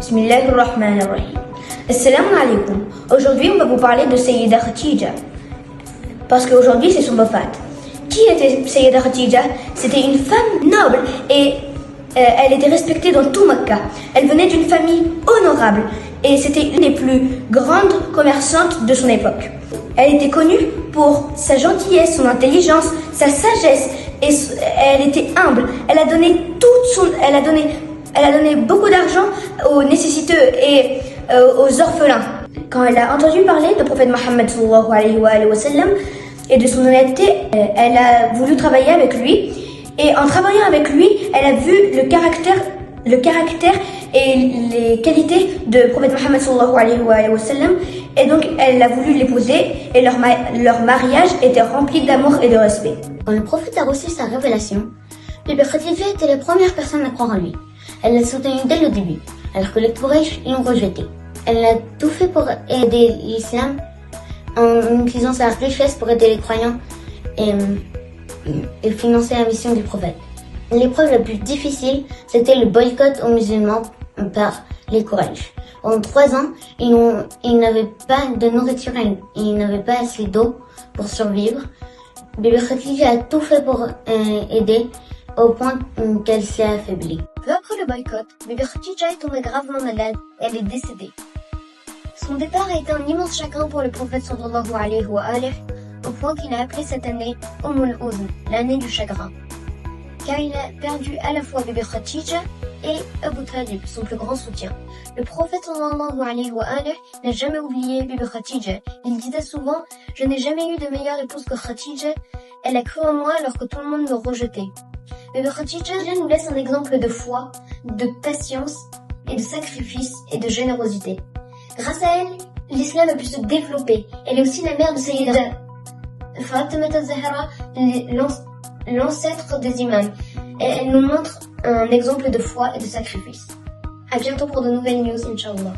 Bismillahirrahmanirrahim. Assalamu alaikum. Aujourd'hui, on va vous parler de Sayyida Khadija. Parce qu'aujourd'hui, c'est son wafat. Qui était Sayyida Khadija? C'était une femme noble et elle était respectée dans tout Mecca. Elle venait d'une famille honorable et c'était une des plus grandes commerçantes de son époque. Elle était connue pour sa gentillesse, son intelligence, sa sagesse et elle était humble. Elle a donné beaucoup d'argent aux nécessiteux et aux orphelins. Quand elle a entendu parler du prophète Mohammed sallallahu alayhi wa sallam et de son honnêteté, elle a voulu travailler avec lui. Et en travaillant avec lui, elle a vu le caractère et les qualités de prophète Mohammed sallallahu alayhi wa sallam. Et donc, elle a voulu l'épouser et leur mariage était rempli d'amour et de respect. Quand le prophète a reçu sa révélation, Bibi Khadija était la première personne à croire en lui. Elle l'a soutenu dès le début, alors que les Quraysh l'ont rejeté. Elle a tout fait pour aider l'islam en utilisant sa richesse pour aider les croyants et financer la mission du prophète. L'épreuve la plus difficile, c'était le boycott aux musulmans par les Quraysh. Pendant 3 ans, ils n'avaient pas de nourriture et ils n'avaient pas assez d'eau pour survivre. Bibi Khadija a tout fait pour aider au point qu'elle s'est affaiblie. Peu après le boycott, Bibi Khadija est tombée gravement malade et elle est décédée. Son départ a été un immense chagrin pour le prophète sallallahu alayhi wa alihi, au point qu'il a appelé cette année Al-Huzn, l'année du chagrin. Car il a perdu à la fois Bibi Khadija et Abu Talib, son plus grand soutien. Le prophète sallallahu alayhi wa alihi n'a jamais oublié Bibi Khadija. Il disait souvent: je n'ai jamais eu de meilleure épouse que Khadija. Elle a cru en moi alors que tout le monde me rejetait. Bibi Khadija nous laisse un exemple de foi, de patience et de sacrifice et de générosité. Grâce à elle, l'islam a pu se développer. Elle est aussi la mère de Sayyida Fatima al-Zahra, l'ancêtre des imams. Et elle nous montre un exemple de foi et de sacrifice. À bientôt pour de nouvelles news, Inch'Allah.